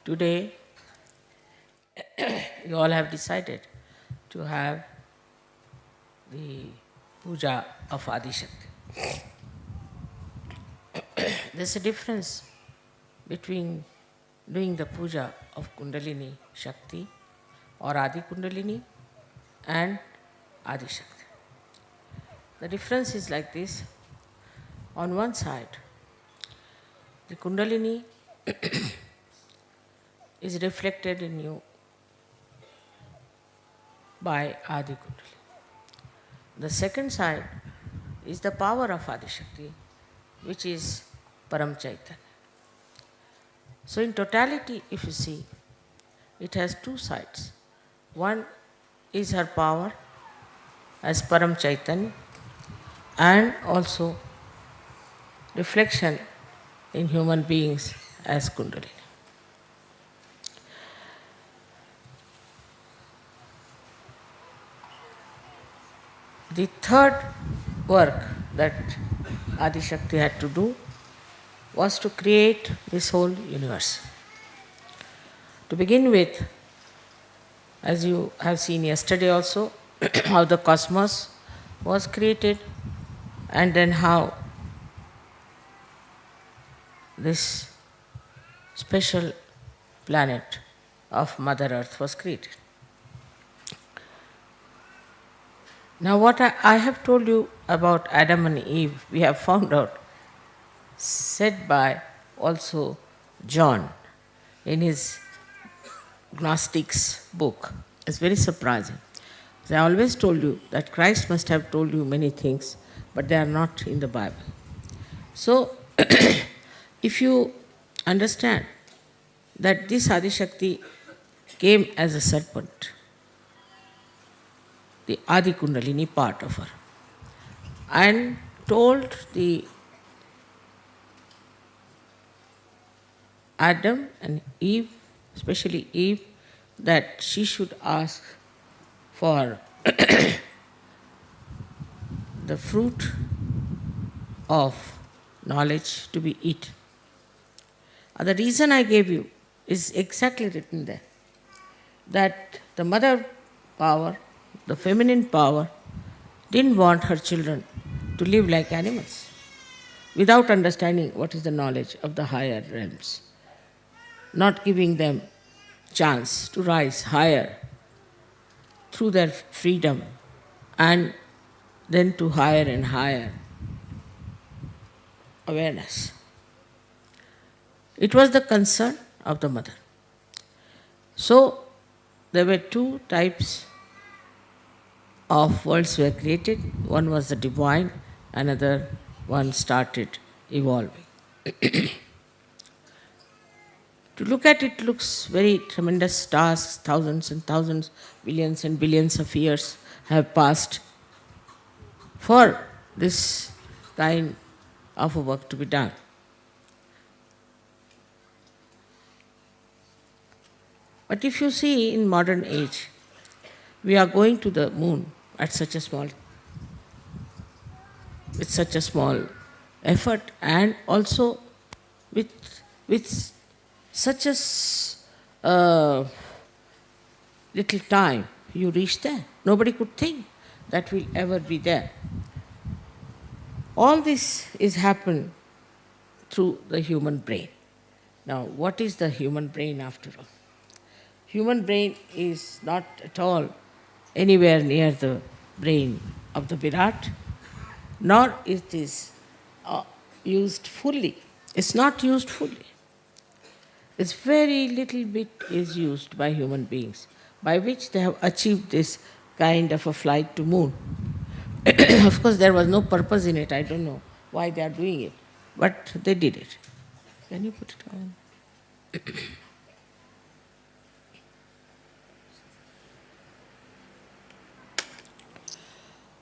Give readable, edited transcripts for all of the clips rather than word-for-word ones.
Today, you all have decided to have the puja of Adi Shakti. There's a difference between doing the puja of Kundalini Shakti or Adi Kundalini and Adi Shakti. The difference is like this. On one side, the Kundalini is reflected in you by Adi Kundalini. The second side is the power of Adi Shakti, which is Param Chaitanya. So in totality, if you see, it has two sides. One is her power as Param Chaitanya and also reflection in human beings as Kundalini. The third work that Adi Shakti had to do was to create this whole universe. To begin with, as you have seen yesterday also, how the cosmos was created and then how this special planet of Mother Earth was created. Now what I have told you about Adam and Eve, we have found out, said by also John in his Gnostics book. It's very surprising. I always told you that Christ must have told you many things, but they are not in the Bible. So, if you understand that this Adi Shakti came as a serpent, the Adi Kundalini part of her, and told the Adam and Eve, especially Eve, that she should ask for the fruit of knowledge to be eaten. And the reason I gave you is exactly written there, that the mother power, the feminine power, didn't want her children to live like animals without understanding what is the knowledge of the higher realms, not giving them chance to rise higher through their freedom and then to higher and higher awareness. It was the concern of the mother. So there were two types of worlds were created. One was the divine, another one started evolving. To look at it looks very tremendous tasks, thousands and thousands, billions and billions of years have passed for this kind of a work to be done. But if you see in modern age, we are going to the moon at such a small, with such a small effort and also with such a little time you reach there. Nobody could think that will ever be there. All this is happened through the human brain. Now, what is the human brain after all? Human brain is not at all anywhere near the brain of the Virat, nor it is used fully. It's not used fully. It's very little bit is used by human beings, by which they have achieved this kind of a flight to moon. Of course, there was no purpose in it. I don't know why they are doing it, but they did it. Can you put it on?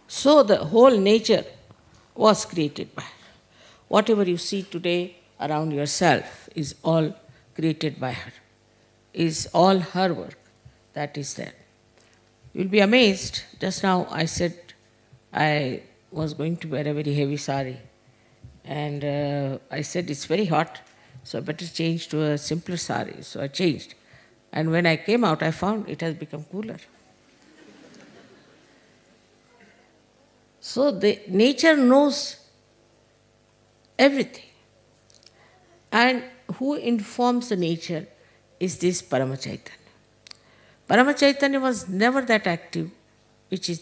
So the whole nature was created by her. Whatever you see today around yourself is all created by her, is all her work that is there. You'll be amazed. Just now I said I was going to wear a very heavy sari And I said, it's very hot, so I better change to a simpler sari. So I changed. And when I came out, I found it has become cooler. So the nature knows everything. And who informs the nature is this Paramachaitanya. Paramachaitanya was never that active, which is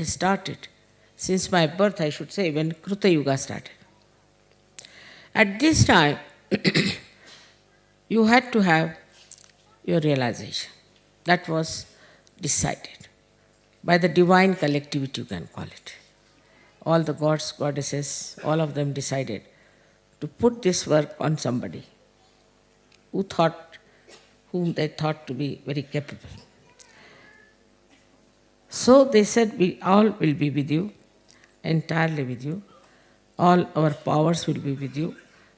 started since my birth, I should say, when Kruta Yuga started. At this time, you had to have your realization. That was decided by the divine collectivity, you can call it. All the gods, goddesses, all of them decided to put this work on somebody whom they thought to be very capable. So they said, we all will be with you, entirely with you. All our powers will be with you,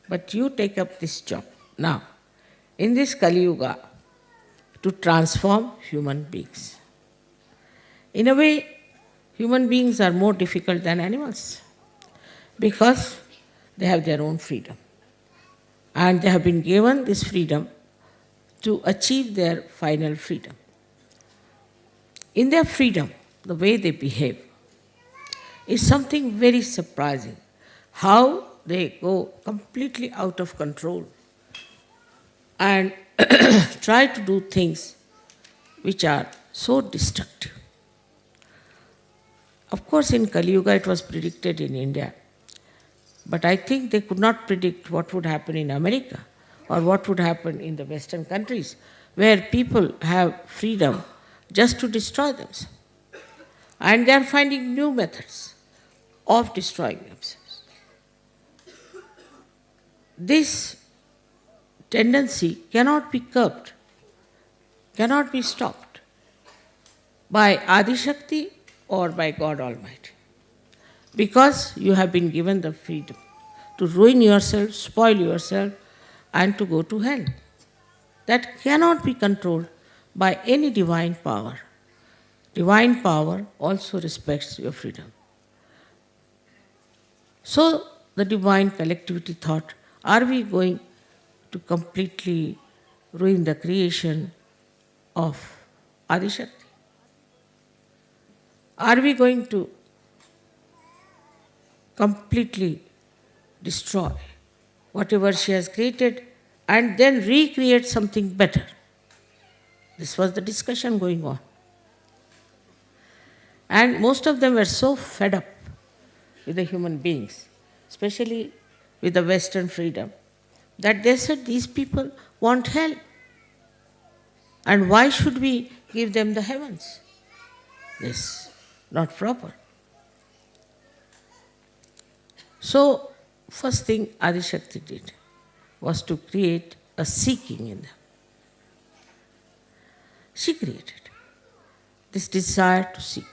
but you take up this job. Now, in this Kali Yuga, to transform human beings. In a way, human beings are more difficult than animals because they have their own freedom. And they have been given this freedom to achieve their final freedom. In their freedom, the way they behave is something very surprising. How they go completely out of control and try to do things which are so destructive. Of course, in Kali Yuga it was predicted in India, but I think they could not predict what would happen in America or what would happen in the Western countries, where people have freedom just to destroy themselves. And they are finding new methods of destroying themselves. This tendency cannot be curbed, cannot be stopped by Adi Shakti or by God Almighty, because you have been given the freedom to ruin yourself, spoil yourself, and to go to hell. That cannot be controlled by any divine power. Divine power also respects your freedom. So the divine collectivity thought, are we going to completely ruin the creation of Adi Shakti? Are we going to completely destroy whatever she has created and then recreate something better? This was the discussion going on. And most of them were so fed up with the human beings, especially with the Western freedom, that they said these people want hell. And why should we give them the heavens? This is not proper. So, first thing Adi Shakti did was to create a seeking in them. She created this desire to seek.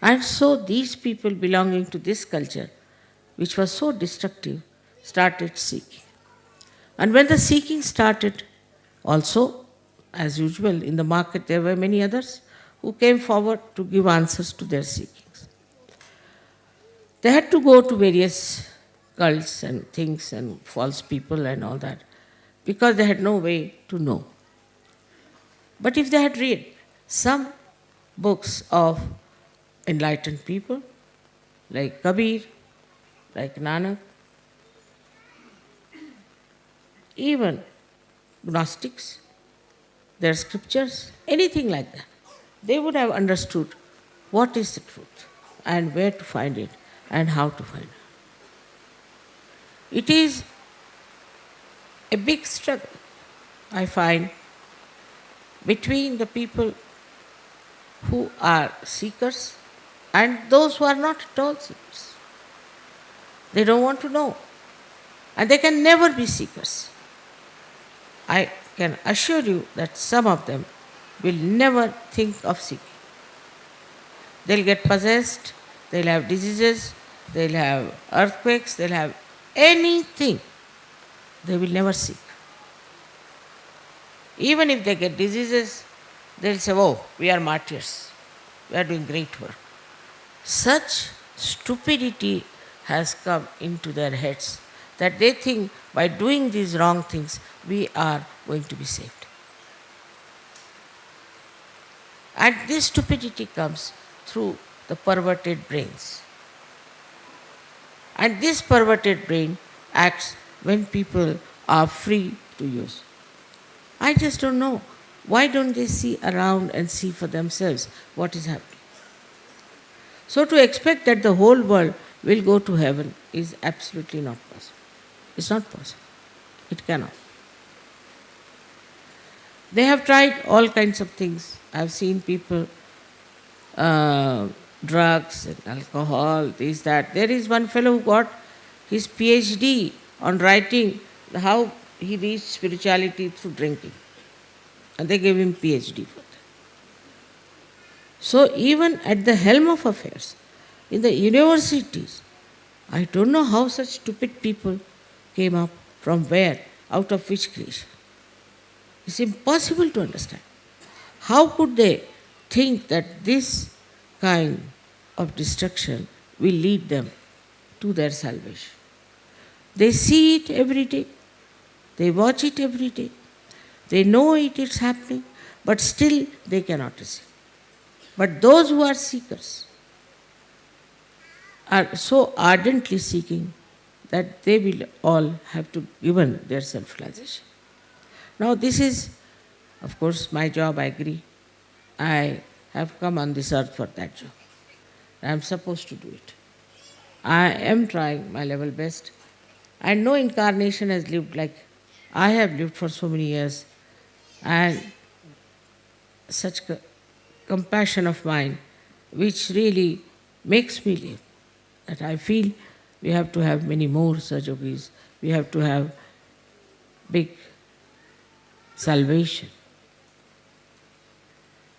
And so these people belonging to this culture, which was so destructive, started seeking. And when the seeking started, also, as usual, in the market there were many others who came forward to give answers to their seekings. They had to go to various cults and things and false people and all that, because they had no way to know. But if they had read some books of enlightened people, like Kabir, like Nanak, even Gnostics, their scriptures, anything like that, they would have understood what is the truth and where to find it and how to find it. It is a big struggle, I find, between the people who are seekers and those who are not at all seekers. They don't want to know. And they can never be seekers. I can assure you that some of them will never think of seeking. They'll get possessed, they'll have diseases, they'll have earthquakes, they'll have anything. They will never seek. Even if they get diseases, they'll say, oh, we are martyrs. We are doing great work. Such stupidity has come into their heads that they think by doing these wrong things we are going to be saved. And this stupidity comes through the perverted brains. And this perverted brain acts when people are free to use. I just don't know. Why don't they see around and see for themselves what is happening? So to expect that the whole world will go to heaven is absolutely not possible. It's not possible. It cannot. They have tried all kinds of things. I've seen people, drugs and alcohol, this, that. There is one fellow who got his PhD on writing how he reached spirituality through drinking. And they gave him PhD for that. So even at the helm of affairs, in the universities, I don't know how such stupid people came up, from where, out of which creation. It's impossible to understand. How could they think that this kind of destruction will lead them to their salvation? They see it every day. They watch it every day. They know it is happening, but still they cannot receive. But those who are seekers are so ardently seeking that they will all have to given their self-realization. Now this is, of course, my job, I agree. I have come on this earth for that job. I am supposed to do it. I am trying my level best. And no incarnation has lived like I have lived for so many years. And such compassion of mine, which really makes me live. That I feel we have to have many more Sahajogis. We have to have big salvation.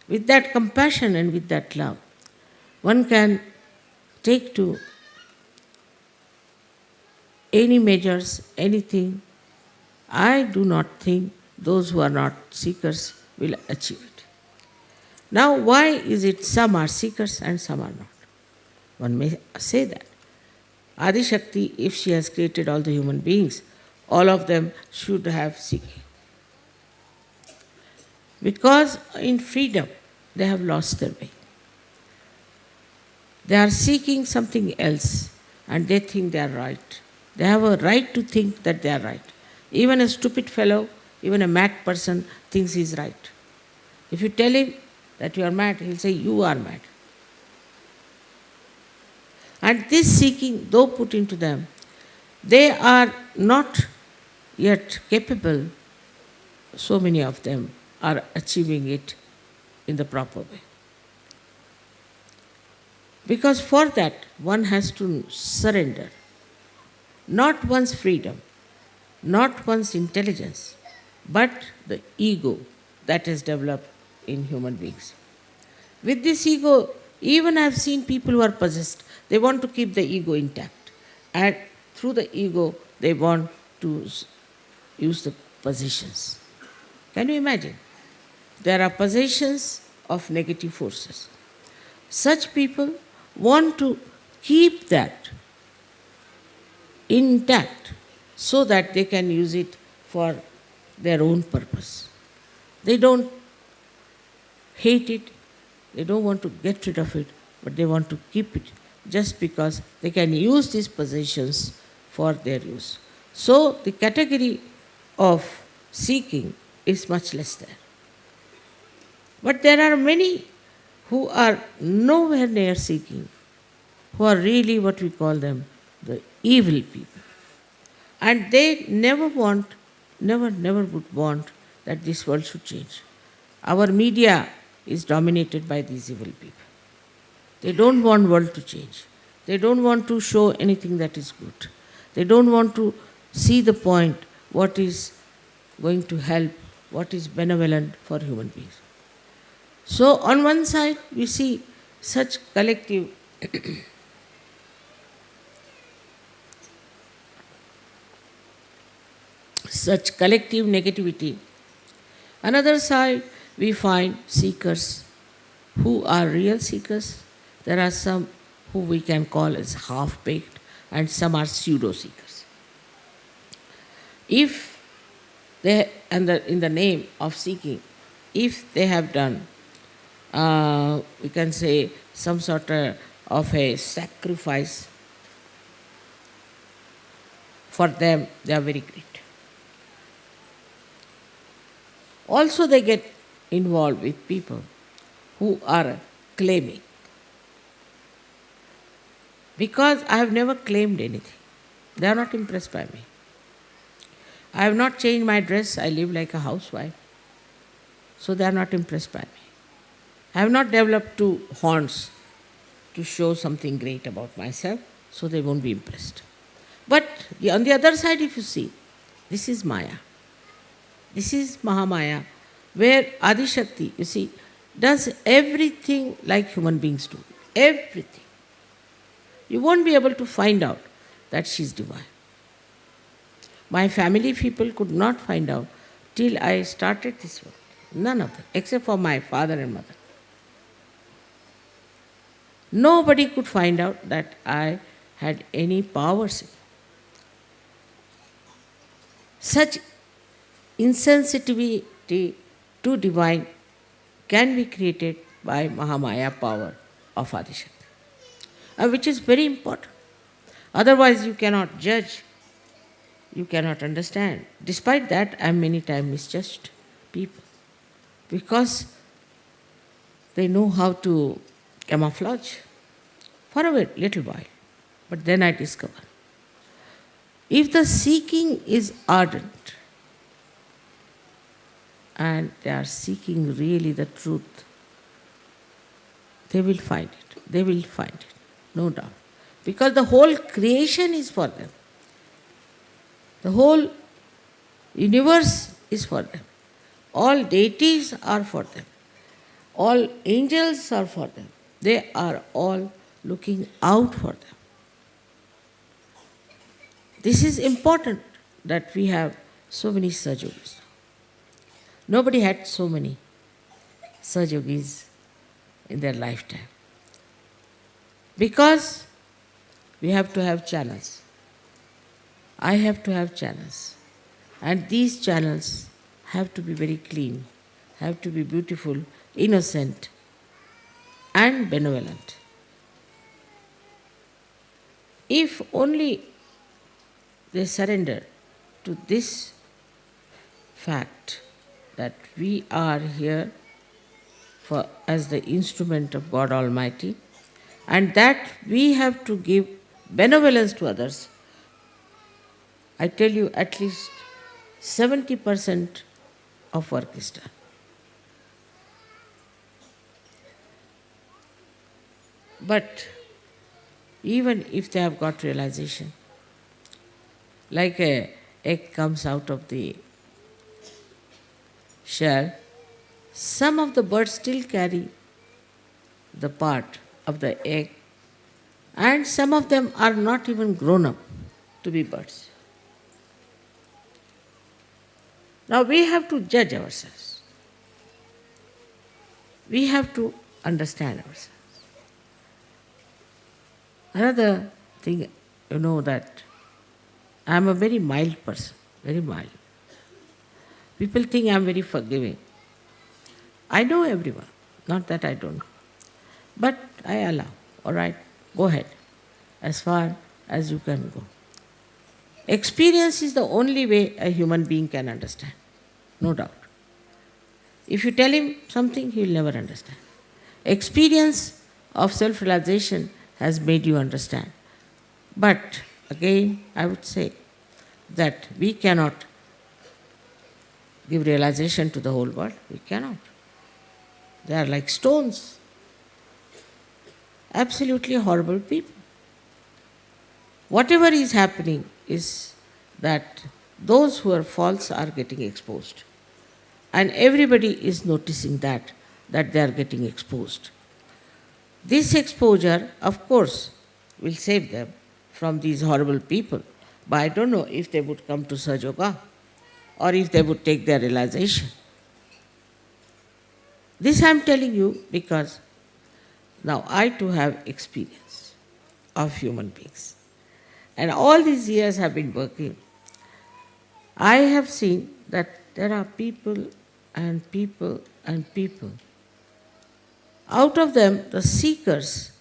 With that compassion and with that love, one can take to any measures, anything. I do not think those who are not seekers will achieve it. Now, why is it some are seekers and some are not? One may say that. Adi Shakti, if she has created all the human beings, all of them should have seeking. Because in freedom, they have lost their way. They are seeking something else and they think they are right. They have a right to think that they are right. Even a stupid fellow, even a mad person thinks he is right. If you tell him that you are mad, he will say, you are mad. And this seeking, though put into them, they are not yet capable, so many of them are achieving it in the proper way. Because for that, one has to surrender not one's freedom, not one's intelligence, but the ego that is developed in human beings. With this ego, even I have seen people who are possessed, they want to keep the ego intact. And through the ego, they want to use the possessions. Can you imagine? There are possessions of negative forces. Such people want to keep that intact so that they can use it for their own purpose. They don't hate it, they don't want to get rid of it, but they want to keep it just because they can use these possessions for their use. So the category of seeking is much less there. But there are many who are nowhere near seeking, who are really what we call them, the evil people. And they never would want that this world should change. Our media is dominated by these evil people. They don't want world to change. They don't want to show anything that is good. They don't want to see the point, what is going to help, what is benevolent for human beings. So on one side, we see such collective negativity. Another side, we find seekers who are real seekers. There are some who we can call as half-baked. and some are pseudo-seekers. If they, and in the name of seeking, if they have done, we can say, some sort of a sacrifice, for them they are very great. Also they get involved with people who are claiming. Because I have never claimed anything. They are not impressed by me. I have not changed my dress, I live like a housewife. So they are not impressed by me. I have not developed two horns to show something great about myself, so they won't be impressed. But on the other side, if you see, this is Maya. This is Mahamaya, where Adi Shakti, you see, does everything like human beings do. Everything. You won't be able to find out that she's divine. My family people could not find out till I started this work. None of them, except for my father and mother. Nobody could find out that I had any powers. Such insensitivity to divine can be created by Mahamaya power of Adishakti, which is very important. Otherwise you cannot judge, you cannot understand. Despite that, I am many times misjudged people because they know how to camouflage for a little while. But then I discover, if the seeking is ardent and they are seeking really the truth, they will find it. They will find it, no doubt. Because the whole creation is for them. The whole universe is for them. All deities are for them. All angels are for them. They are all looking out for them. This is important that we have so many Sahajogis. Nobody had so many Sahajogis in their lifetime. Because we have to have channels. I have to have channels. And these channels have to be very clean, have to be beautiful, innocent, and benevolent. If only they surrender to this fact that we are here as the instrument of God Almighty, and that we have to give benevolence to others, I tell you, at least 70% of work is done. But even if they have got realization, like an egg comes out of the shell, some of the birds still carry the part of the egg, and some of them are not even grown up to be birds. Now we have to judge ourselves. We have to understand ourselves. Another thing, you know, that I am a very mild person, very mild. People think I am very forgiving. I know everyone, not that I don't know. But I allow, all right, go ahead, as far as you can go. Experience is the only way a human being can understand, no doubt. If you tell him something, he will never understand. Experience of self-realization has made you understand. But again, I would say that we cannot give realization to the whole world. We cannot. They are like stones. Absolutely horrible people. Whatever is happening is that those who are false are getting exposed. And everybody is noticing that they are getting exposed. This exposure, of course, will save them from these horrible people. But I don't know if they would come to Sahaja Yoga or if they would take their realization. This I am telling you because now I too have experience of human beings. and all these years have been working, I have seen that there are people and people and people. Out of them, the seekers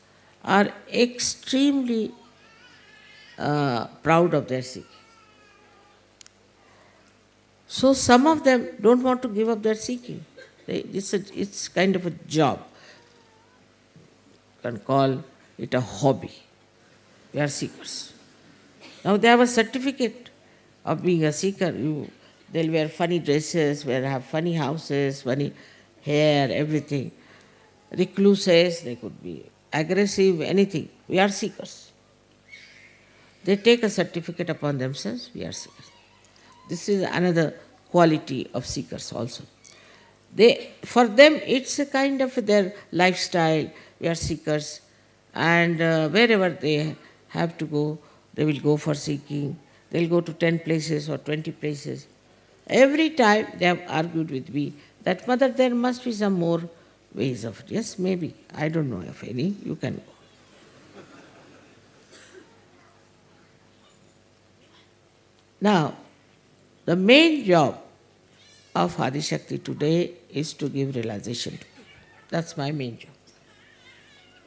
are extremely proud of their seeking. So some of them don't want to give up their seeking. It's kind of a job. You can call it a hobby. We are seekers. Now they have a certificate of being a seeker. They'll wear funny dresses, they'll have funny houses, funny hair, everything. Recluses, they could be aggressive, anything. We are seekers. They take a certificate upon themselves, we are seekers. This is another quality of seekers also. For them, it's a kind of their lifestyle. We are seekers, and wherever they have to go, they will go for seeking. They'll go to 10 places or 20 places. Every time they have argued with me that, Mother, there must be some more ways of it. Yes, maybe. I don't know of any. You can go. Now, the main job of Adi Shakti today is to give realization to me. That's my main job.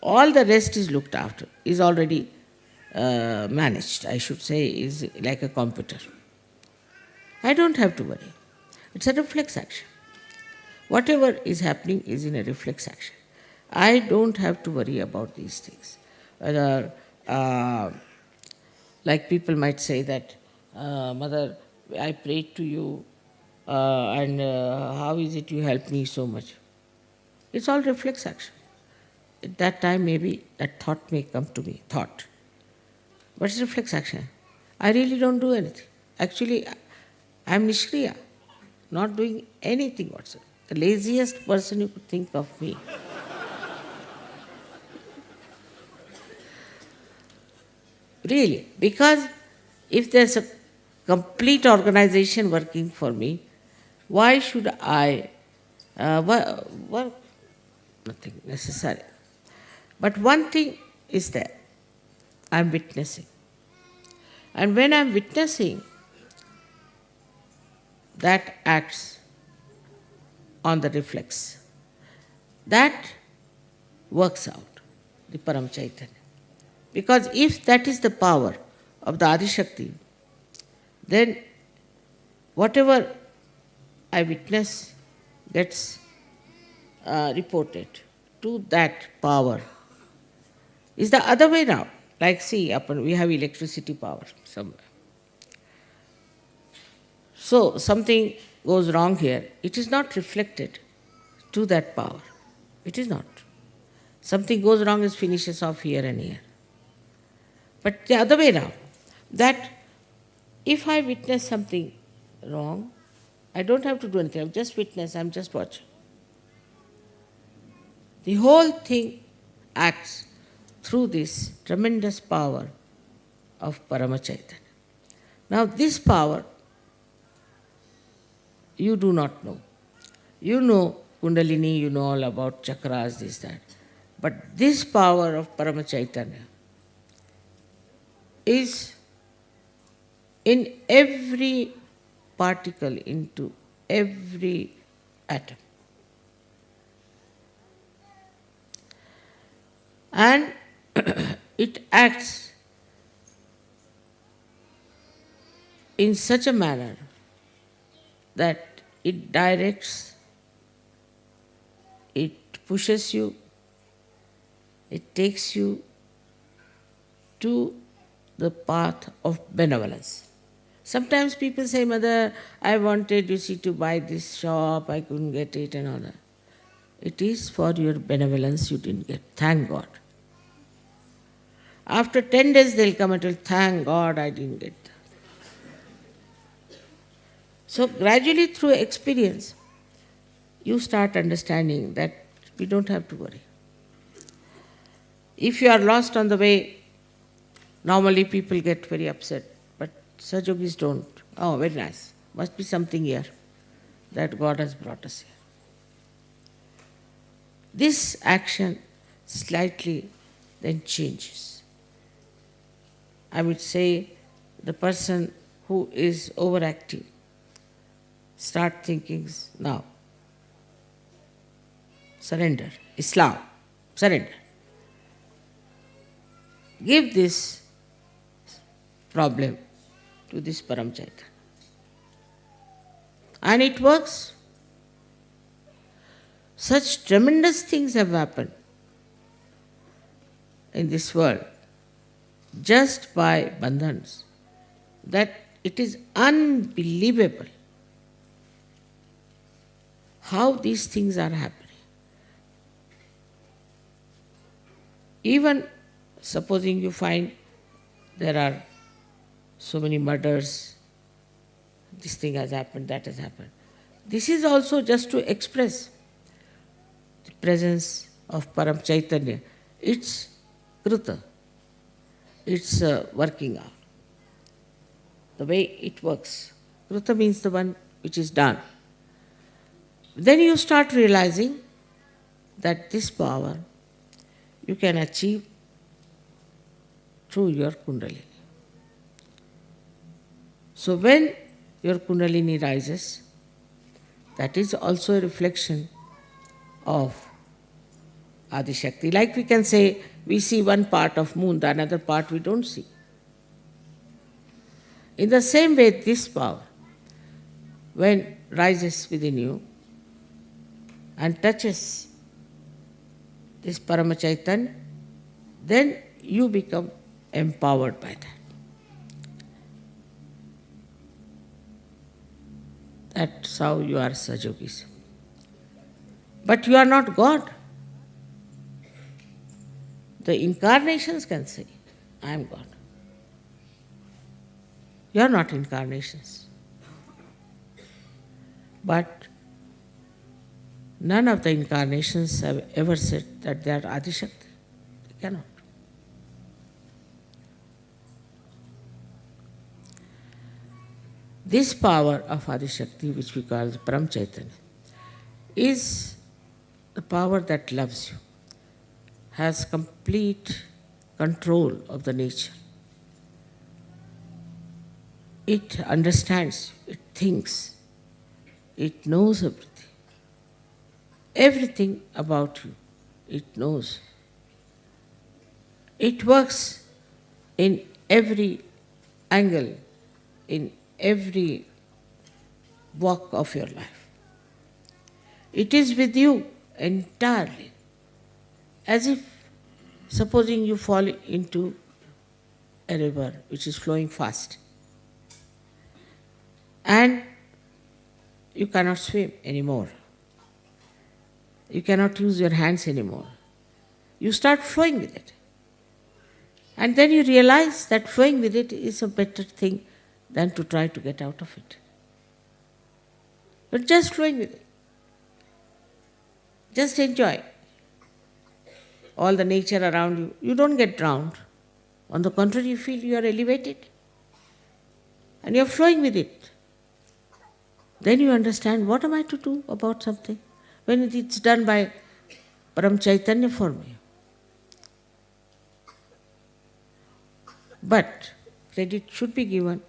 All the rest is looked after, is already managed, I should say, is like a computer. I don't have to worry. It's a reflex action. Whatever is happening is in a reflex action. I don't have to worry about these things. Whether, like people might say that, Mother, I prayed to you, and how is it you helped me so much? It's all reflex action. At that time, maybe that thought may come to me, thought. But it's reflex action. I really don't do anything. Actually, I'm Nishkriya, not doing anything whatsoever. The laziest person you could think of me. Really, because if there's a complete organization working for me, why should I work? Nothing necessary. But one thing is there. I'm witnessing. And when I'm witnessing, that acts on the reflex. That works out, the Param Chaitanya. Because if that is the power of the Adi Shakti, then whatever I witness gets reported to that power. Is the other way now. Like see, we have electricity power somewhere. So something goes wrong here. It is not reflected to that power. It is not. Something goes wrong, it finishes off here and here. But the other way around, that if I witness something wrong, I don't have to do anything. I'm just witness, I'm just watching. The whole thing acts through this tremendous power of Parama Chaitanya. Now this power, you do not know. You know Kundalini, you know all about chakras, this, that. But this power of Parama Chaitanya is in every particle, into every atom. And it acts in such a manner that it directs, it pushes you, it takes you to the path of benevolence. Sometimes people say, Mother, I wanted, to buy this shop, I couldn't get it and all that. It is for your benevolence you didn't get. Thank God. After 10 days they'll come and tell, thank God I didn't get that. So gradually through experience, you start understanding that we don't have to worry. If you are lost on the way, normally people get very upset, but Sajogis don't. Oh, very nice. Must be something here that God has brought us here. This action slightly then changes. I would say the person who is overactive, start thinking now. Surrender. Islam. Surrender. Give this problem to this Param Chaitanya. And it works. Such tremendous things have happened in this world just by bandhans that it is unbelievable how these things are happening. Even supposing you find there are so many murders, this thing has happened, that has happened. This is also just to express the presence of Param Chaitanya. It's Kruta. It's working out. The way it works. Kruta means the one which is done. Then you start realizing that this power you can achieve through your Kundalini. So when your Kundalini rises, that is also a reflection of Adi Shakti. Like we can say, we see one part of moon, the another part we don't see. In the same way, this power, when rises within you and touches this Parama Chaitanya, then you become empowered by that. That's how you are Sajogis. But you are not God. The incarnations can say, I am God. You are not incarnations. But none of the incarnations have ever said that they are Adi Shakti. They cannot. This power of Adi Shakti, which we call the Param Chaitanya, is the power that loves you, has complete control of the nature. It understands, it thinks, it knows everything. Everything about you, it knows. It works in every angle, in every walk of your life. It is with you entirely. As if, supposing you fall into a river which is flowing fast and you cannot swim anymore. You cannot use your hands anymore. You start flowing with it. And then you realize that flowing with it is a better thing than to try to get out of it. But just flowing with it. Just enjoy all the nature around you. You don't get drowned. On the contrary, you feel you are elevated. And you are flowing with it. Then you understand, what am I to do about something when it's done by Param Chaitanya for me? But credit should be given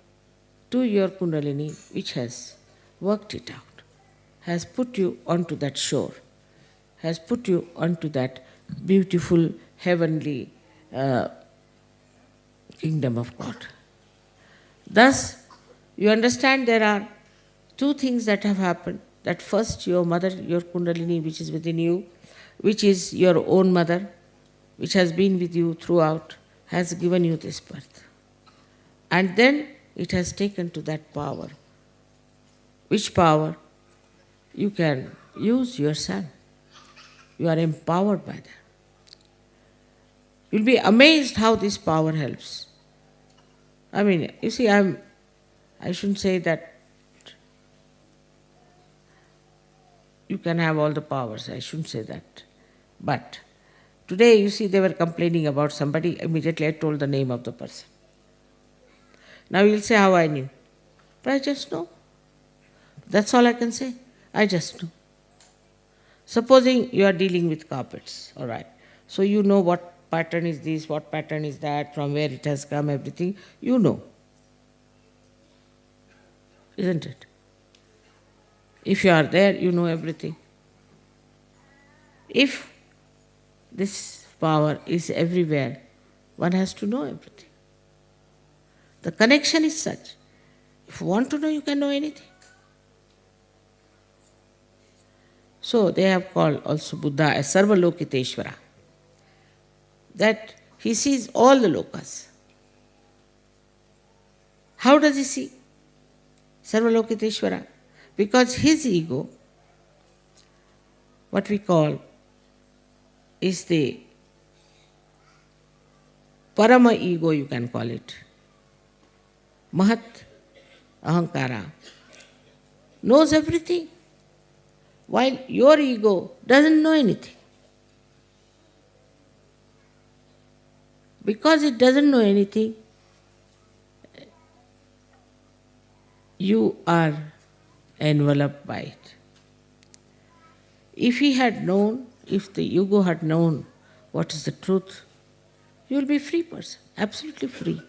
to your Kundalini, which has worked it out, has put you onto that shore, has put you onto that beautiful heavenly kingdom of God. Thus, you understand there are two things that have happened. That first, your mother, your Kundalini, which is within you, which is your own mother, which has been with you throughout, has given you this birth. And then it has taken to that power. Which power? You can use yourself. You are empowered by that. You'll be amazed how this power helps. I mean, you see, I shouldn't say that you can have all the powers. I shouldn't say that. But today, you see, they were complaining about somebody. Immediately, I told the name of the person. Now you'll say how I knew. But I just know. That's all I can say. I just know. Supposing you are dealing with carpets, all right. So you know what pattern is this, what pattern is that, from where it has come, everything, you know. Isn't it? If you are there, you know everything. If this power is everywhere, one has to know everything. The connection is such. If you want to know, you can know anything. So they have called also Buddha as Sarvalokiteshvara. That he sees all the lokas. How does he see? Sarvalokiteshvara. Because his ego, what we call, is the Parama ego, you can call it. Mahat Ahankara knows everything, while your ego doesn't know anything. Because it doesn't know anything, you are enveloped by it. If he had known, if the ego had known what is the truth, you will be a free person, absolutely free.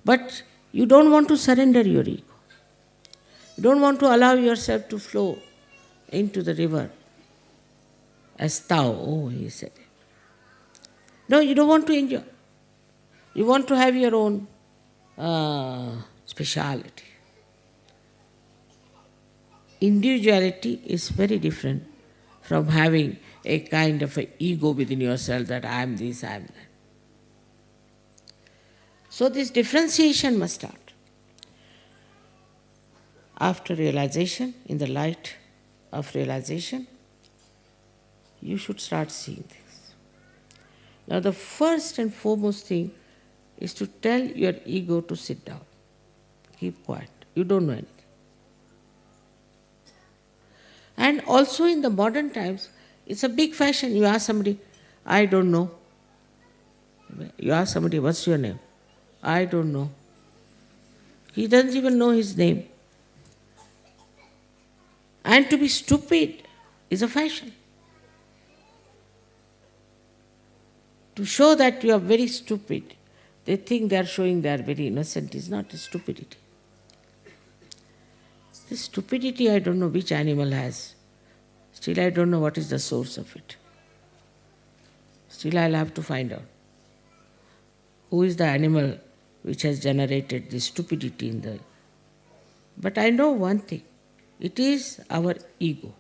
But you don't want to surrender your ego. You don't want to allow yourself to flow into the river as Tao, oh, he said. No, you don't want to enjoy. You want to have your own speciality. Individuality is very different from having a kind of an ego within yourself that I am this, I am that. So this differentiation must start. After realization, in the light of realization, you should start seeing this. Now the first and foremost thing is to tell your ego to sit down. Keep quiet. You don't know anything. And also in the modern times, it's a big fashion. You ask somebody, I don't know. You ask somebody, what's your name? I don't know. He doesn't even know his name. And to be stupid is a fashion. To show that you are very stupid, they think they are showing they are very innocent, is not a stupidity. This stupidity, I don't know which animal has. Still, I don't know what is the source of it. Still, I'll have to find out. Who is the animal which has generated this stupidity in the... But I know one thing. It is our ego.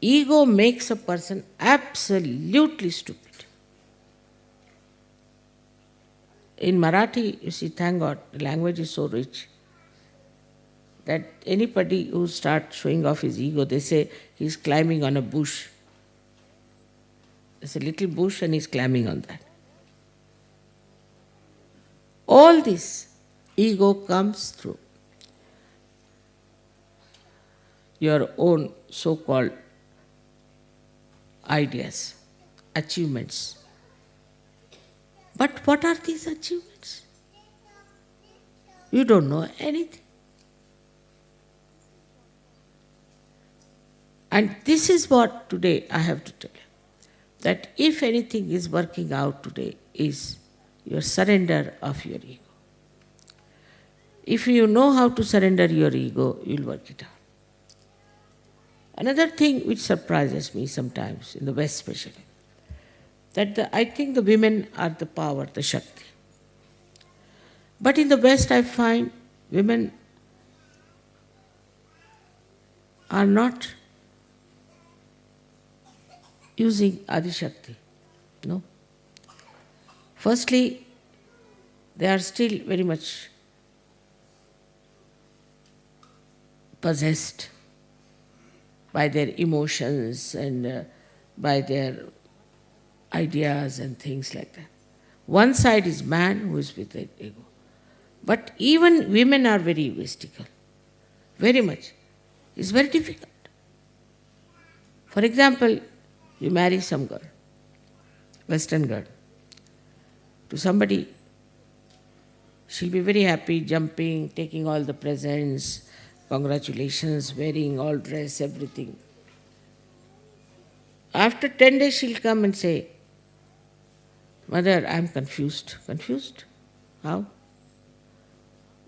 Ego makes a person absolutely stupid. In Marathi, you see, thank God, the language is so rich that anybody who starts showing off his ego, they say he's climbing on a bush. There's a little bush and he's climbing on that. All this ego comes through your own so-called ideas, achievements. But what are these achievements? You don't know anything. And this is what today I have to tell you. That if anything is working out today is your surrender of your ego. If you know how to surrender your ego, you'll work it out. Another thing which surprises me sometimes, in the West especially, that I think the women are the power, the Shakti. But in the West I find women are not using Adi Shakti. No. Firstly, they are still very much possessed by their emotions and by their ideas and things like that. One side is man who is with their ego. But even women are very egoistical. Very much. It's very difficult. For example, you marry some girl, Western girl, to somebody, she'll be very happy, jumping, taking all the presents, congratulations, wearing all dress, everything. After 10 days she'll come and say, Mother, I'm confused. Confused? How?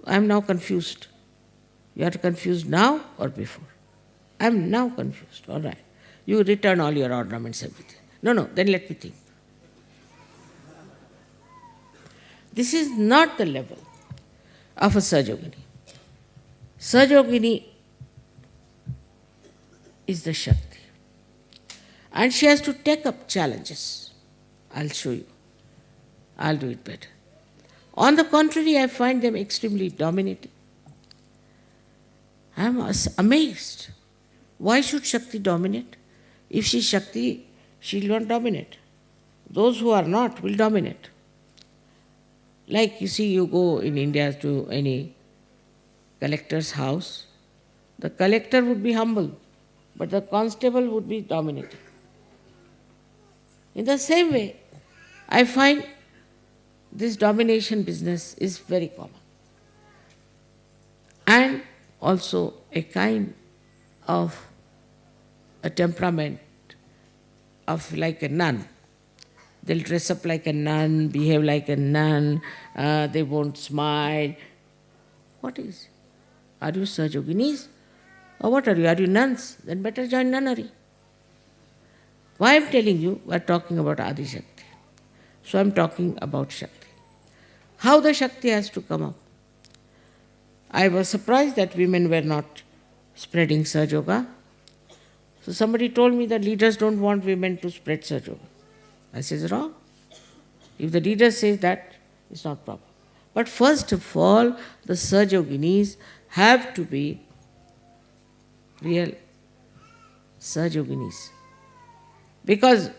I'm now confused. You are confused now or before? I'm now confused. All right. You return all your ornaments, everything. No, then let me think. This is not the level of a Sajogini. Sajogini is the Shakti. And she has to take up challenges. I'll show you. I'll do it better. On the contrary, I find them extremely dominating. I'm amazed. Why should Shakti dominate? If she's Shakti, she'll not dominate. Those who are not will dominate. Like you see, you go in India to any collector's house, the collector would be humble, but the constable would be dominating. In the same way, I find this domination business is very common. And also a kind of a temperament of like a nun. They'll dress up like a nun, behave like a nun, they won't smile. What is? Are you Sahajoginis? Or what are you? Are you nuns? Then better join nunnery. Why I'm telling you, we're talking about Adi Shakti. So I'm talking about Shakti. How the Shakti has to come up. I was surprised that women were not spreading Sahaja Yoga. So somebody told me that leaders don't want women to spread Sahaja Yoga. I says, wrong. If the leader says that, it's not proper. But first of all, the Sahajoginis have to be real Sahajoginis. Because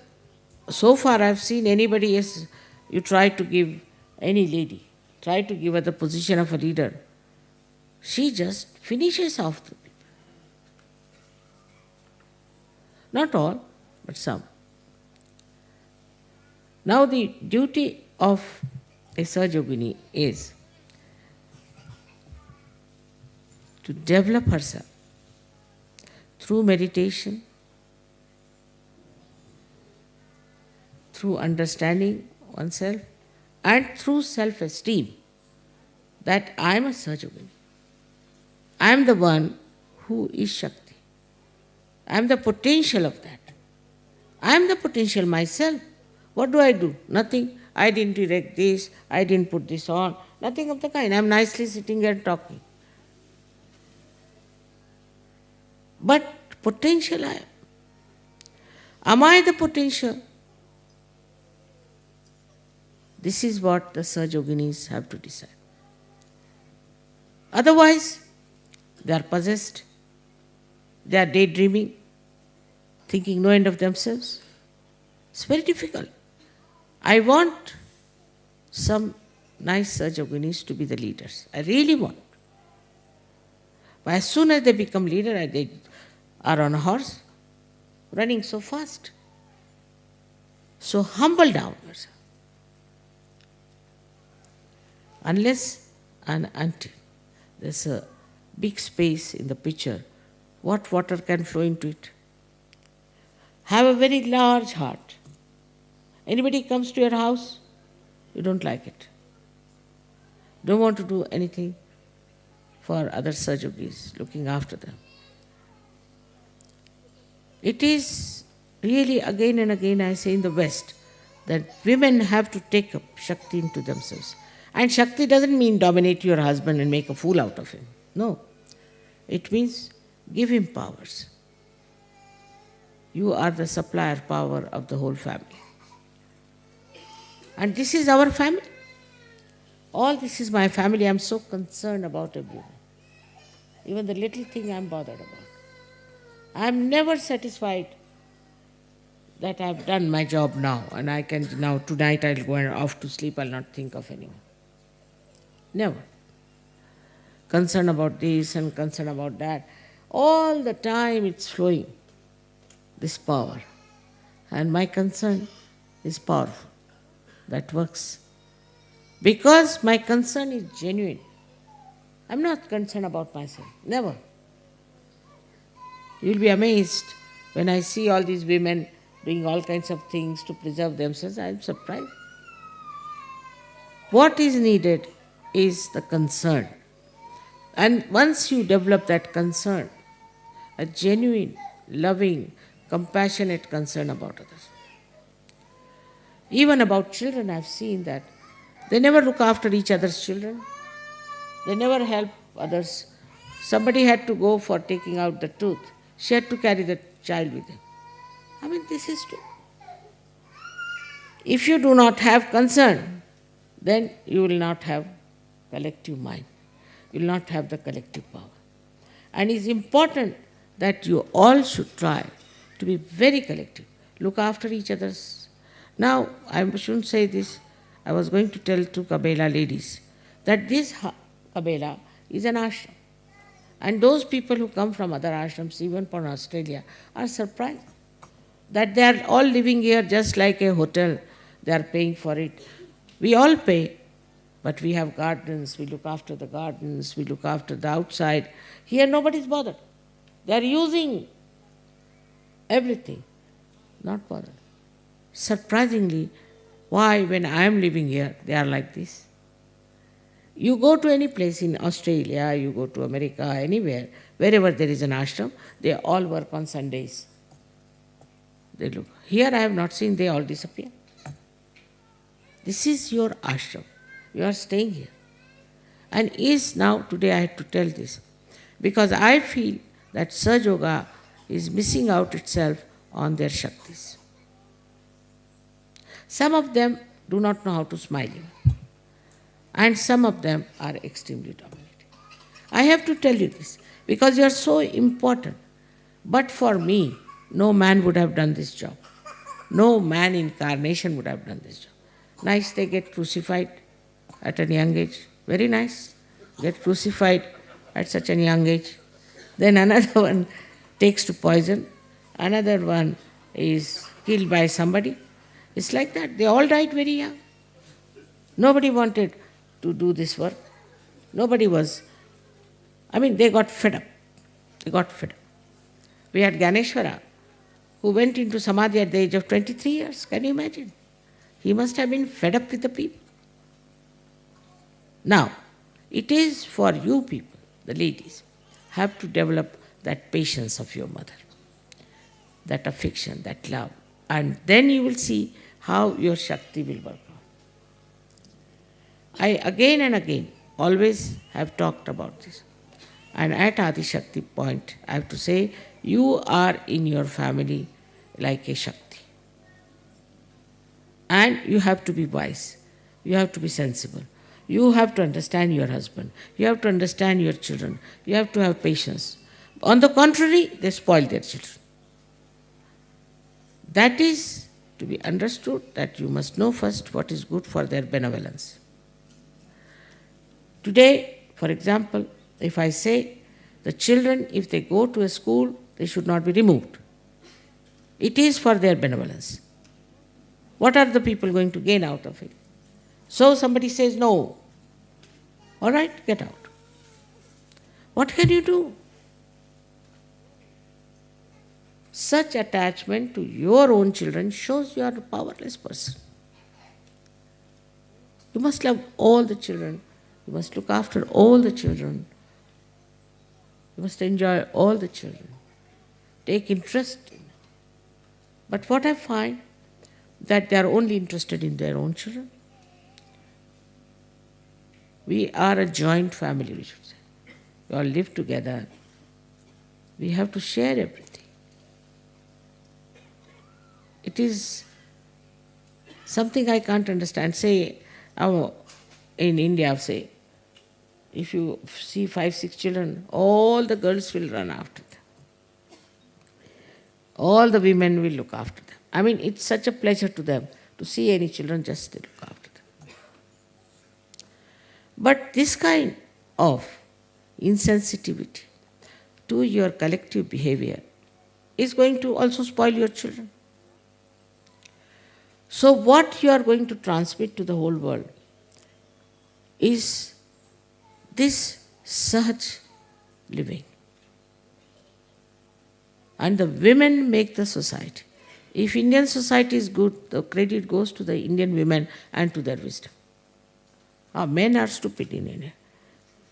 so far I've seen anybody else, you try to give any lady, try to give her the position of a leader, she just finishes off the people. Not all, but some. Now the duty of a Sahajogini is to develop herself through meditation, through understanding oneself, and through self-esteem that I am a Sahajogini. I am the one who is Shakti. I am the potential of that. I am the potential myself. What do? Nothing. I didn't erect this, I didn't put this on, nothing of the kind. I am nicely sitting here talking. But potential I am. Am I the potential? This is what the Sahajoginis have to decide. Otherwise, they are possessed, they are daydreaming, thinking no end of themselves. It's very difficult. I want some nice Sahajoginis to be the leaders. I really want. But as soon as they become leader, they are on a horse, running so fast. So humble down yourself. Unless and until there's a big space in the pitcher, what water can flow into it? Have a very large heart. Anybody comes to your house, you don't like it. Don't want to do anything for other Sahajoginis, looking after them. It is really again and again I say in the West that women have to take up Shakti into themselves. And Shakti doesn't mean dominate your husband and make a fool out of him. No. It means give him powers. You are the supplier power of the whole family. And this is our family. All this is my family. I am so concerned about everyone. Even the little thing I am bothered about. I am never satisfied that I have done my job now and I can now tonight I will go off to sleep, I will not think of anyone. Never. Concern about this and concern about that. All the time it's flowing, this power. And my concern is powerful. That works. Because my concern is genuine. I'm not concerned about myself. Never. You'll be amazed when I see all these women doing all kinds of things to preserve themselves. I am surprised. What is needed is the concern. And once you develop that concern, a genuine, loving, compassionate concern about others. Even about children, I've seen that they never look after each other's children. They never help others. Somebody had to go for taking out the tooth. She had to carry the child with her. I mean, this is true. If you do not have concern, then you will not have collective mind. You will not have the collective power. And it's important that you all should try to be very collective. Look after each other's. Now, I shouldn't say this. I was going to tell to Cabella ladies that this Cabella is an ashram. And those people who come from other ashrams, even from Australia, are surprised that they are all living here just like a hotel. They are paying for it. We all pay, but we have gardens, we look after the gardens, we look after the outside. Here nobody is bothered. They are using everything, not bothered. Surprisingly, why when I am living here, they are like this? You go to any place in Australia, you go to America, anywhere, wherever there is an ashram, they all work on Sundays. They look. Here I have not seen, they all disappear. This is your ashram. You are staying here. And is now, today I had to tell this, because I feel that Sahaja Yoga is missing out itself on their Shaktis. Some of them do not know how to smile even. And some of them are extremely dominating. I have to tell you this, because you are so important. But for me, no man would have done this job. No man incarnation would have done this job. Nice, they get crucified at a young age. Very nice. Get crucified at such a young age. Then another one takes to poison. Another one is killed by somebody. It's like that. They all died very young. Nobody wanted to do this work. Nobody was. They got fed up. They got fed up. We had Ganeshwara, who went into Samadhi at the age of 23 years. Can you imagine? He must have been fed up with the people. Now, it is for you people, the ladies, have to develop that patience of your mother, that affection, that love. And then you will see how your Shakti will work out. I again and again always have talked about this. And at Adi Shakti point, I have to say, you are in your family like a Shakti. And you have to be wise. You have to be sensible. You have to understand your husband. You have to understand your children. You have to have patience. On the contrary, they spoil their children. That is to be understood, that you must know first what is good for their benevolence. Today, for example, if I say the children, if they go to a school, they should not be removed. It is for their benevolence. What are the people going to gain out of it? So somebody says, no. All right, get out. What can you do? Such attachment to your own children shows you are a powerless person. You must love all the children. You must look after all the children. You must enjoy all the children. Take interest in them. But what I find, that they are only interested in their own children. We are a joint family, we should say. We all live together. We have to share everything. It is something I can't understand. Say, in India, say, if you see 5, 6 children, all the girls will run after them. All the women will look after them. It's such a pleasure to them to see any children, just they look after them. But this kind of insensitivity to your collective behavior is going to also spoil your children. So what you are going to transmit to the whole world is this Sahaj living. And the women make the society. If Indian society is good, the credit goes to the Indian women and to their wisdom. Our men are stupid in India.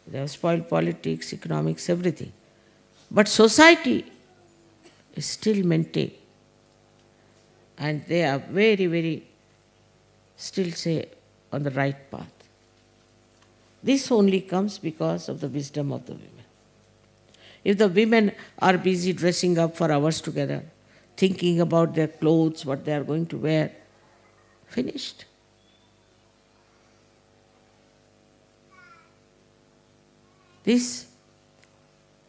They have spoiled politics, economics, everything. But society is still maintained. And they are very, very, still say, on the right path. This only comes because of the wisdom of the women. If the women are busy dressing up for hours together, thinking about their clothes, what they are going to wear, finished. This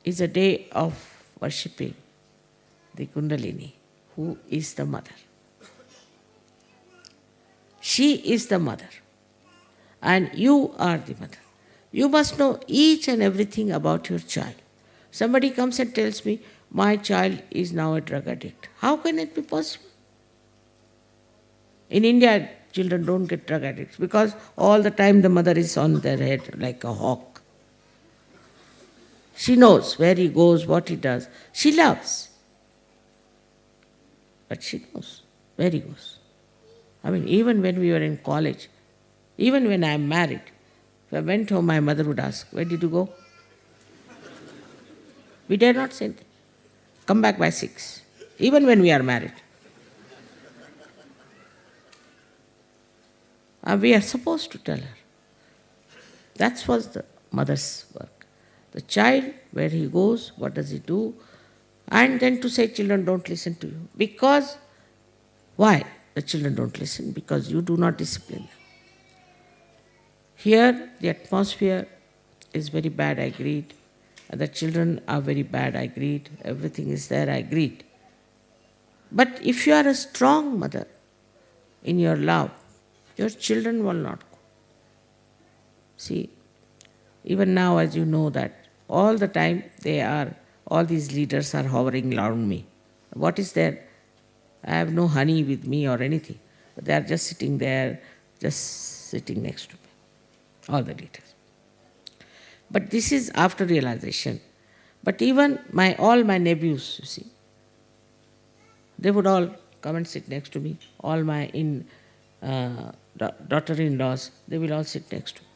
is a day of worshipping the Kundalini, who is the mother. She is the mother, and you are the mother. You must know each and everything about your child. Somebody comes and tells me, my child is now a drug addict. How can it be possible? In India, children don't get drug addicts because all the time the mother is on their head like a hawk. She knows where he goes, what he does. She loves. But she knows where he goes. I mean, even when we were in college, even when I am married, if I went home, my mother would ask, where did you go? We dare not say anything. Come back by 6, even when we are married. And we are supposed to tell her. That was the mother's work. The child, where he goes, what does he do? And then to say, children don't listen to you. Because, why the children don't listen? Because you do not discipline them. Here, the atmosphere is very bad, I agreed. And the children are very bad, I agreed. Everything is there, I agreed. But if you are a strong mother in your love, your children will not go. See, even now, as you know that, all the time all these leaders are hovering around me. What is there? I have no honey with me or anything. But they are just sitting there, just sitting next to me. All the leaders. But this is after realization. But even all my nephews, you see, they would all come and sit next to me. All my daughter-in-laws, they will all sit next to me.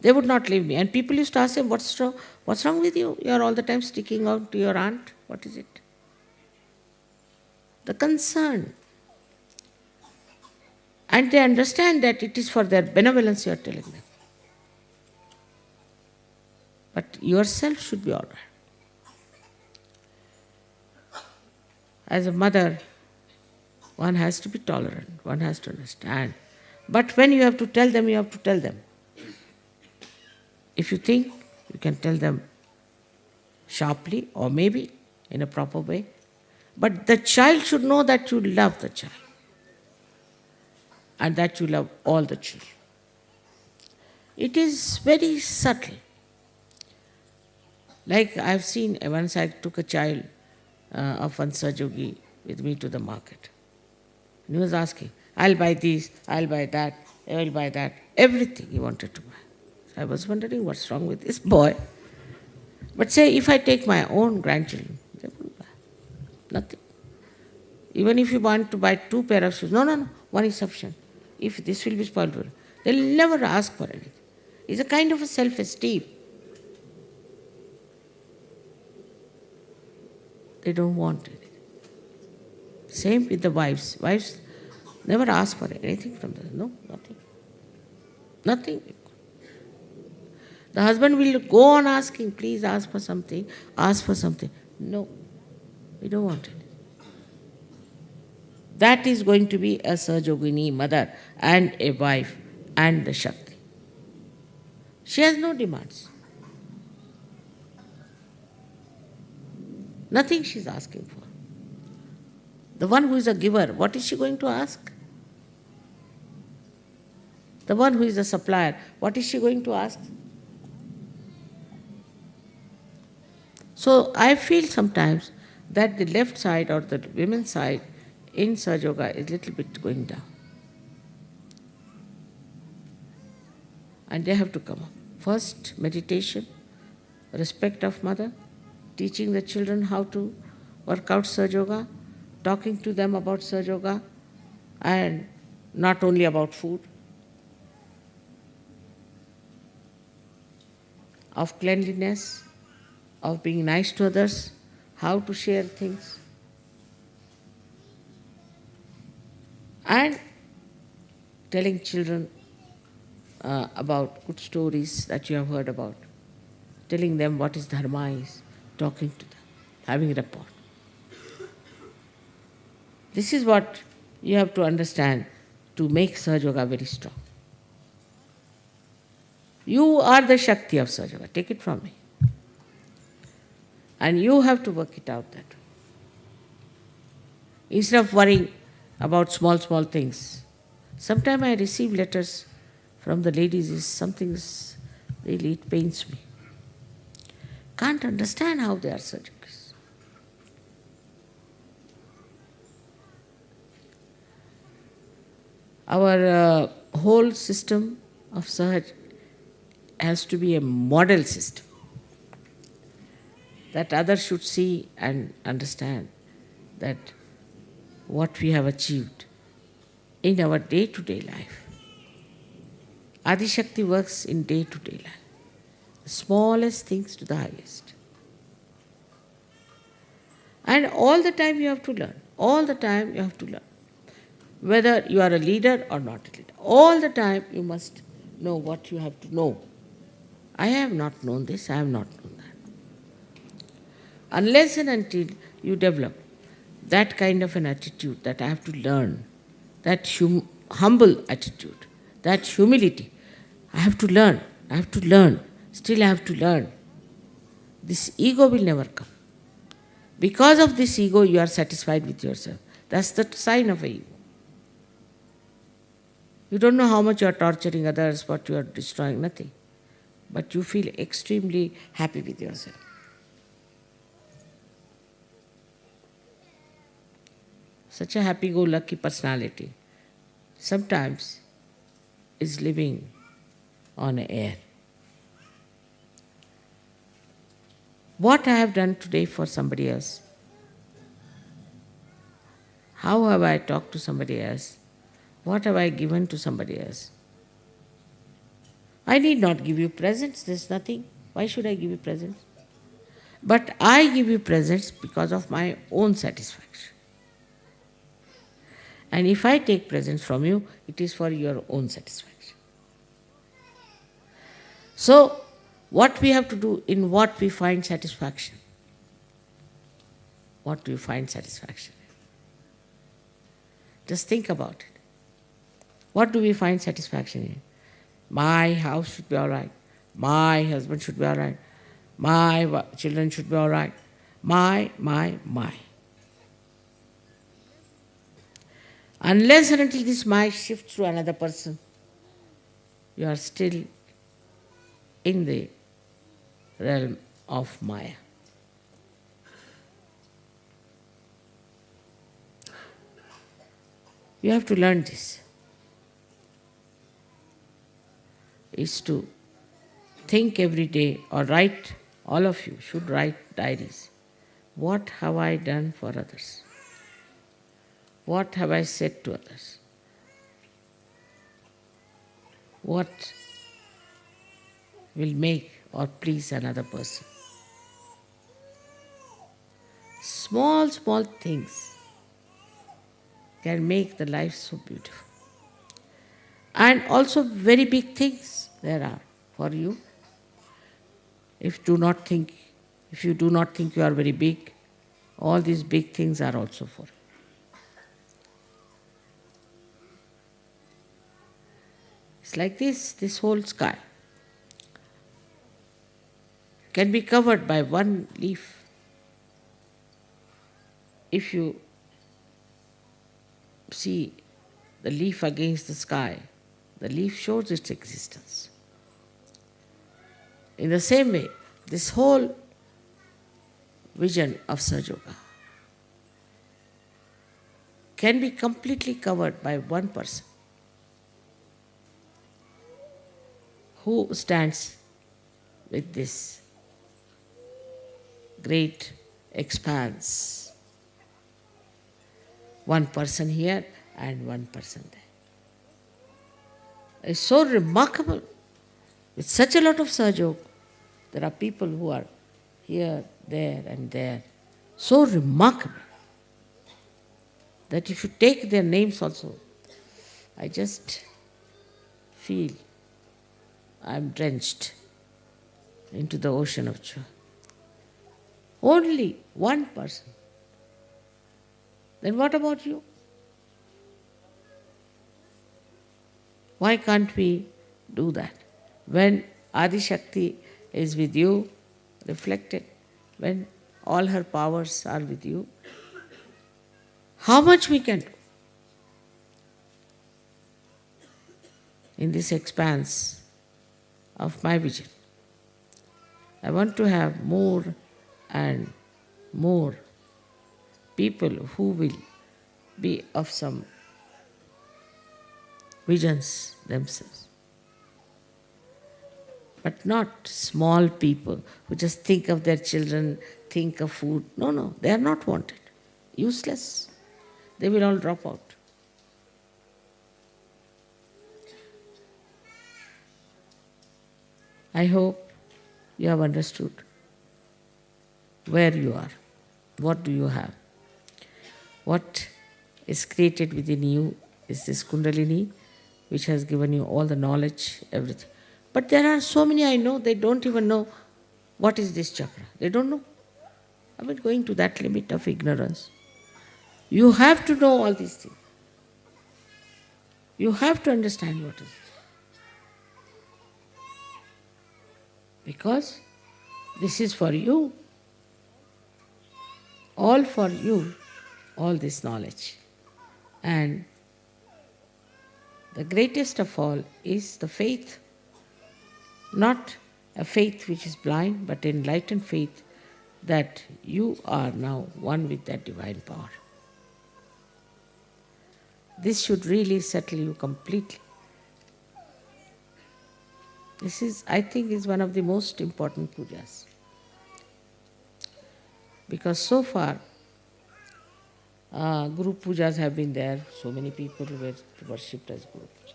They would not leave me. And people used to ask them, what's wrong with you? You are all the time sticking out to your aunt. What is it? The concern. And they understand that it is for their benevolence you are telling them. But yourself should be all right. As a mother, one has to be tolerant, one has to understand. But when you have to tell them, you have to tell them. If you think, you can tell them sharply or maybe in a proper way. But the child should know that you love the child and that you love all the children. It is very subtle. Like I have seen, once I took a child of one Sahaja with me to the market. And he was asking, I'll buy this, I'll buy that, I'll buy that. Everything he wanted to buy. I was wondering what's wrong with this boy. But say, if I take my own grandchildren, they won't buy. Nothing. Even if you want to buy 2 pairs of shoes, no, one is sufficient. If this will be spoiled for you, they'll never ask for anything. It's a kind of a self-esteem. They don't want it. Same with the wives. Wives never ask for anything from them. No, nothing. Nothing. The husband will go on asking, please ask for something, ask for something. No, we don't want it. That is going to be a Sahajogini mother and a wife and the Shakti. She has no demands. Nothing she is asking for. The one who is a giver, what is she going to ask? The one who is a supplier, what is she going to ask? So I feel sometimes that the left side or the women's side in Sahaja Yoga is a little bit going down. And they have to come up. First, meditation, respect of mother, teaching the children how to work out Sahaja Yoga, talking to them about Sahaja Yoga, and not only about food, of cleanliness, of being nice to others, how to share things, and telling children about good stories that you have heard about, telling them what is dharma is, talking to them, having rapport. This is what you have to understand to make Sahaja Yoga very strong. You are the Shakti of Sahaja Yoga, take it from me. And you have to work it out that way. Instead of worrying about small, small things. Sometimes I receive letters from the ladies, really, it pains me. Can't understand how they are surgical. Our whole system of Sahaj has to be a model system that others should see and understand that what we have achieved in our day-to-day life. Adi Shakti works in day-to-day life. The smallest things to the highest. And all the time you have to learn. All the time you have to learn. Whether you are a leader or not a leader. All the time you must know what you have to know. I have not known this, I have not known that. Unless and until you develop that kind of an attitude that I have to learn, that humble attitude, that humility, I have to learn, still I have to learn. This ego will never come. Because of this ego, you are satisfied with yourself. That's the sign of an ego. You don't know how much you are torturing others, what you are destroying, nothing. But you feel extremely happy with yourself. Such a happy-go-lucky personality sometimes is living on air. What I have done today for somebody else, how have I talked to somebody else, what have I given to somebody else? I need not give you presents, there's nothing. Why should I give you presents? But I give you presents because of my own satisfaction. And if I take presents from you, it is for your own satisfaction. So, what we have to do, in what we find satisfaction? What do you find satisfaction in? Just think about it. What do we find satisfaction in? My house should be all right. My husband should be all right. My children should be all right. My. Unless and until this my shifts to another person, you are still in the realm of Maya. You have to learn this. Is to think every day, or write, all of you should write diaries. What have I done for others? What have I said to others? What will make or please another person? Small, small things can make the life so beautiful. And also very big things there are for you. If you do not think you are very big, all these big things are also for you. It's like this whole sky can be covered by one leaf. If you see the leaf against the sky, the leaf shows its existence. In the same way, this whole vision of Sahaja Yoga can be completely covered by one person who stands with this great expanse One person here and one person there. It's so remarkable. With such a lot of Sahaja Yoga, there are people who are here, there and there. So remarkable that if you take their names also, I just feel I'm drenched into the ocean of joy. Only one person. Then what about you? Why can't we do that? When Adi Shakti is with you, reflected, when all her powers are with you, how much we can do in this expanse of my vision. I want to have more and more people who will be of some visions themselves. But not small people who just think of their children, think of food. No, they are not wanted. Useless. They will all drop out. I hope you have understood where you are, what do you have. What is created within you is this Kundalini, which has given you all the knowledge, everything. But there are so many I know, they don't even know what is this chakra. They don't know. I mean, going to that limit of ignorance. You have to know all these things. You have to understand what is it. Because this is for you. All for you, all this knowledge. And the greatest of all is the faith. Not a faith which is blind, but enlightened faith that you are now one with that divine power. This should really settle you completely. This is, I think, is one of the most important pujas. Because so far, Guru Pujas have been there, so many people were worshipped as Guru Puja.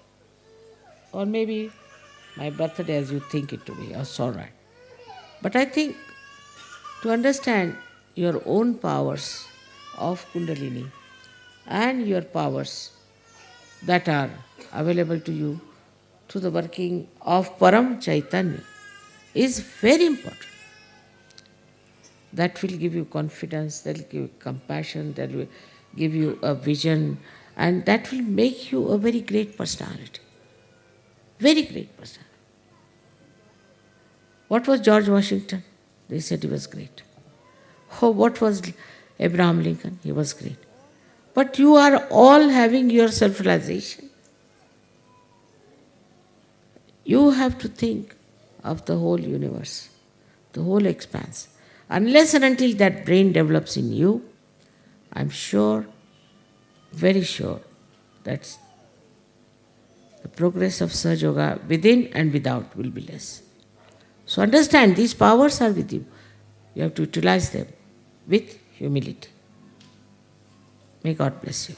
Or maybe my birthday as you think it to be, that's all right. But I think to understand your own powers of Kundalini and your powers that are available to you through the working of Param Chaitanya is very important. That will give you confidence, that will give you compassion, that will give you a vision, and that will make you a very great personality. Very great personality. What was George Washington? They said he was great. Oh, what was Abraham Lincoln? He was great. But you are all having your self-realization. You have to think of the whole universe, the whole expanse. Unless and until that brain develops in you, I'm sure, very sure, that the progress of Sahaja Yoga within and without will be less. So understand, these powers are with you. You have to utilize them with humility. May God bless you.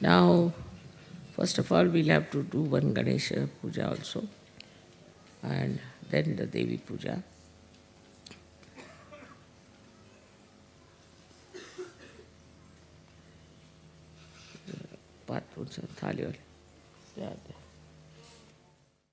Now, first of all, we'll have to do one Ganesha Puja also, and then the Devi Puja. Pat Puja, Thali.